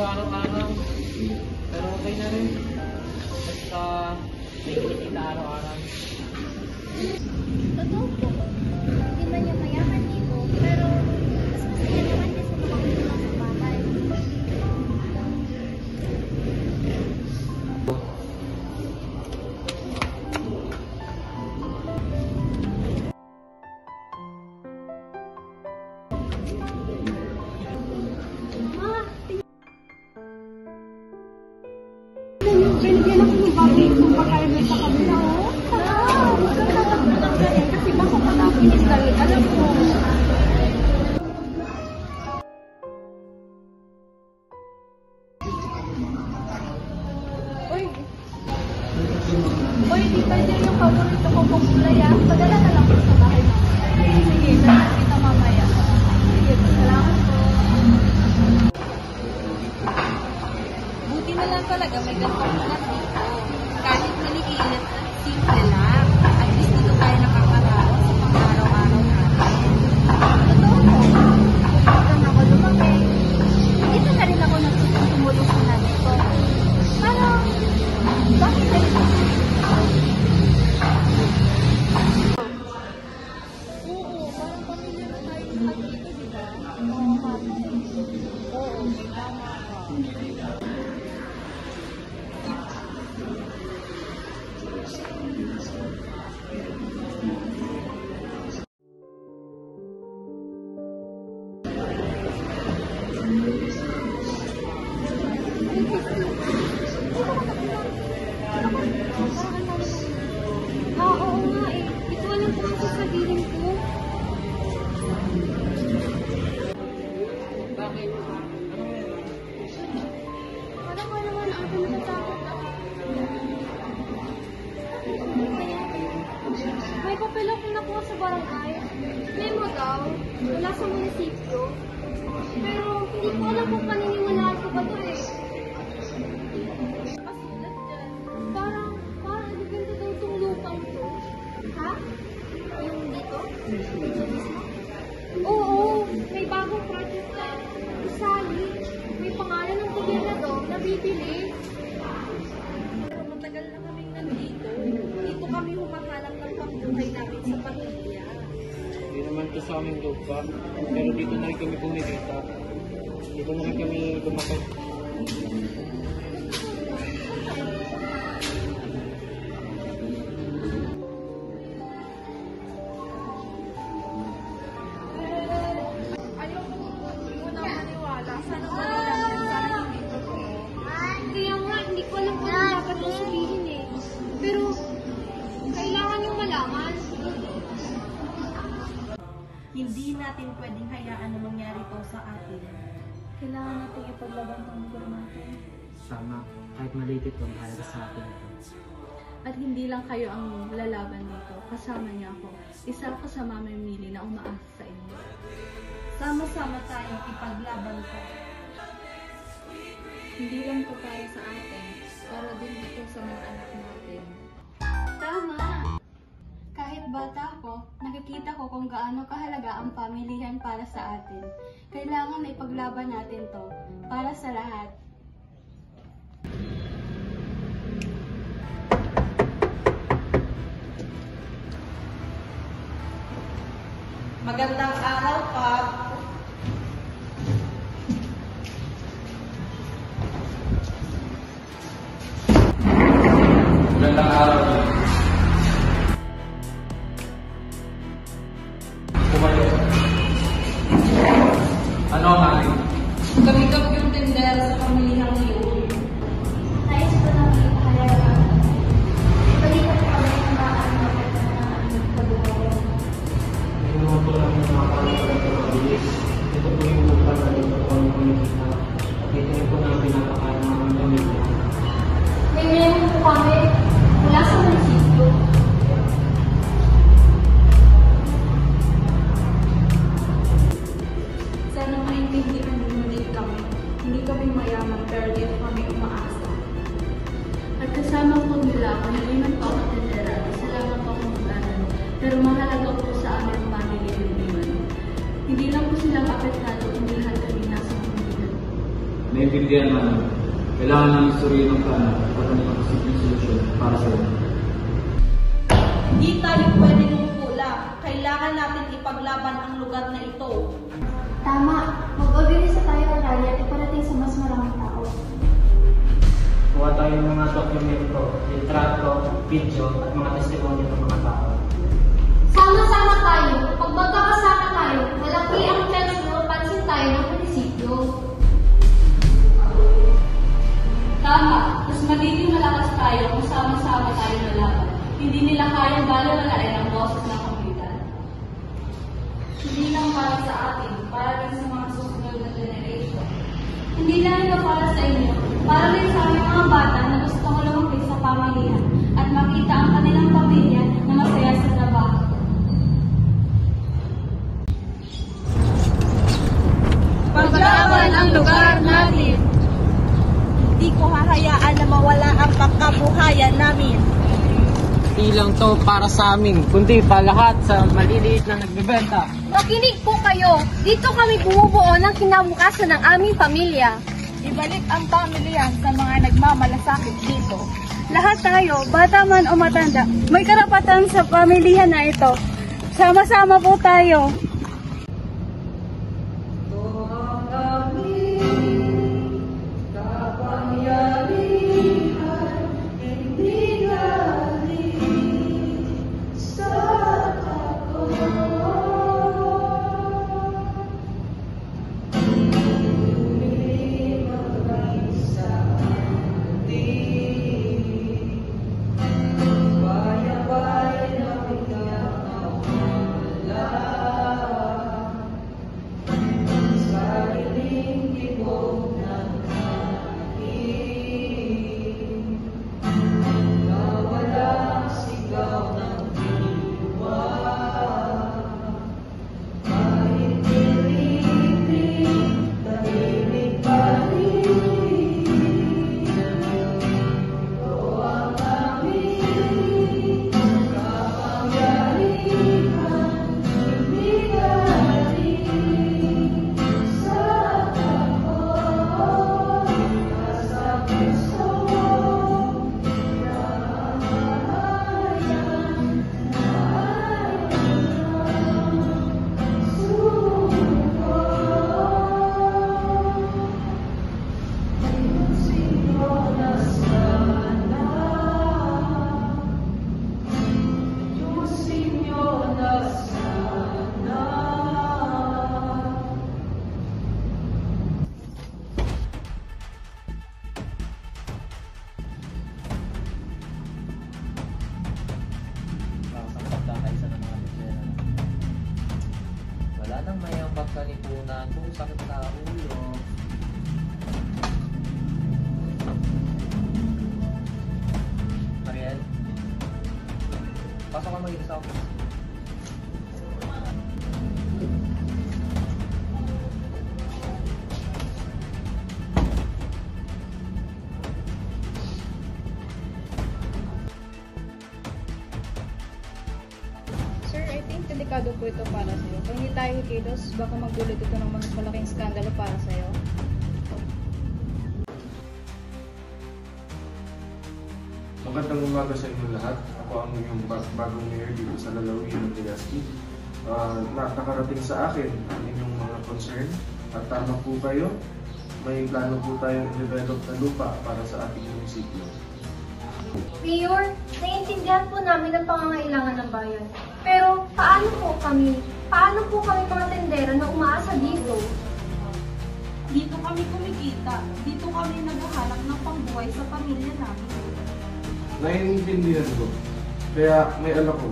dito araw-araw. Pero okay na rin. Basta may kinikita araw-araw. Totoo po. Hindi man niya mayaman dito, pero mas masaya naman din sa mga kinulang sa bahay. Binigyan ako ng baboy kung pag-harvest sa kabila, oh. Magkakatakbo ng galing kasi baka patapinis dahil alam ko. Uy, di ba dyan yung paborito ko kong gulay, ah? Padala na lang ko sa bahay mo. Sige, salamat kita mamaya. Sige, salamat po. Buti na lang talaga may gantong lugar dito. Kahit maliit at simple lang. At least dito tayo nakakaraos sa pang-araw-araw natin. Totoo po. Kung ako lumaki, dito na rin ako tumulong sa nanay ko. Parang, bakit na rin ako? Oo, parang pamilya na tayo lahat dito, di ba? Oo, may tama ka. Oo nga eh. Ito walang kung ano sasabihin ko. Bakit? Parang ka naman ako natatakot ah. May papel akong nakuha sa barangay. Memo daw, wala sa munisipyo. Pero hindi ko alam kung paniniwalaan ko ba ito eh. Kasulat dyan. Parang ganda daw itong lupang to. Ha? Yung dito? Dito mismo? Oo, may bagong project na. Isali. May pangalan ng gobernador na bibili. Pero matagal na kaming nandito. Dito kami humahanap ng pambuhay namin sa pamilya. Hindi naman ito sa aming lupa. Pero dito na rin kami kumikita. Dito na rin kami lumaki. Ayaw mo muna maniwala. Sana wala natin. Sana hindi totoo. Kaya nga, hindi ko alam kung ano dapat kong sabihin eh. Pero, kailangan yung malaman. Hindi natin pwedeng hayaan na mangyari to sa atin. Kailangan natin ipaglaban ang lugar natin. Sama, kahit maliit ito, mahalaga sa atin ito. At hindi lang kayo ang lalaban dito. Kasama niyo ako. Isa ako sa mamimili na umaasa sa inyo. Sama-sama tayong ipaglaban to. Hindi lang to para sa atin. Para din ito sa mga anak natin. Tama! Kahit bata ako, nakikita ko kung gaano kahalaga ang pamilihan para sa atin. Kailangan na ipaglaban natin to para sa lahat. Magandang araw, Pop. Magandang araw. Pumayo. Ano ang aking? Kami yung tendera sa pamilihang iyon. Nais ko lang ipahalaga. Balikan ko kami ng mga anak at mga kabuhayan. Hindi naman po namin nakakalimutan ito. naiintindihan namin. Kailangan namin suriin ang plano at ang posibleng solusyon para sa inyo. Hindi tayo pwede mumula. Kailangan natin ipaglaban ang lugar na ito. Tama. Mag-organisa tayo ng rally at iparating sa mas maraming tao. Kuha tayo ng mga dokumento, litrato, video, at mga testimonyo ng mga tao. Sama-sama tayo. Pag magkakasama tayo, malaki ang chance na mapansin tayo ng munisipyo. Tama. Mas magiging malakas tayo kung sama-sama tayo nalaban. Hindi nila kayang balewalain ang boses ng kapitan. Hindi lang para sa atin, para rin sa mga susunod na generation. Hindi lang ito para sa inyo, para rin sa aming mga bata na gusto ko lumapit sa pamilya at makita ang kanilang pamilya na masaya sa trabaho. Paglaban ang lugar natin. Hindi ko hahayaan na mawala ang pangkabuhayan namin. Hindi lang to para sa amin, kundi pa lahat sa maliliit na nagbebenta. Makinig po kayo. Dito kami bumubuo ng kinabukasan ng aming pamilya. Ibalik ang pamilyan sa mga nagmamalasakit dito. Lahat tayo, bata man o matanda, may karapatan sa pamilya na ito. Sama-sama po tayo. Wala nang mayang pagkalipunan kung sakit sa ulo. Mariel, pasok ka mag-isa sa office. Sir, I think delikado po ito para sa'yo. Kung hindi tayo kikilos, baka magdulot ito ng mas malaking skandalo para sa'yo. Magandang umaga sa inyo lahat. Ako ang inyong bagong mayor dito sa Lalawin ng Legazpi. Nakarating sa akin ang inyong mga concern at tama po kayo. May plano po tayong i-develop na lupa para sa ating munisipyo. Mayor, naiintindihan po namin ang pangangailangan ng bayan. Pero paano po kami mga tendera na umaasa dito? Dito kami kumikita. Dito kami naghahanap ng pangbuhay sa pamilya namin. Naiintindihan ko. Kaya may alam ko.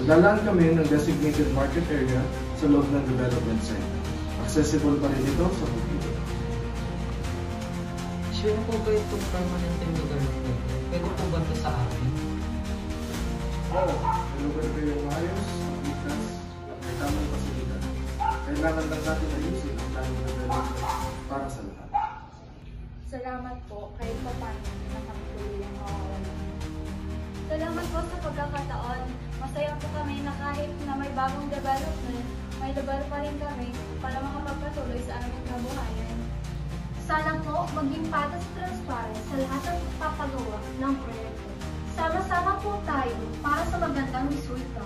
Naglalaan kami ng designated market area sa loob ng development site. Accessible pa rin ito sa bukid. Sure po ba itong permanent lugar nito? Pwede po ba ito sa akin? Oo, lugar ko yung maayos, likas, at may tamang pasilidad. Kailangan lang natin ayusin ang plano ng development para sa lahat. Salamat po kahit pa paano na kami tuluyang mawawala. Salamat po sa pagkakataon. Masaya po kami na kahit na may bagong development, may lugar pa rin kami para makapagpatuloy sa aming kabuhayan. Sana po maging patas at transparent sa lahat ng papagawa ng proyekto. Sama-sama po tayo para sa magandang resulta.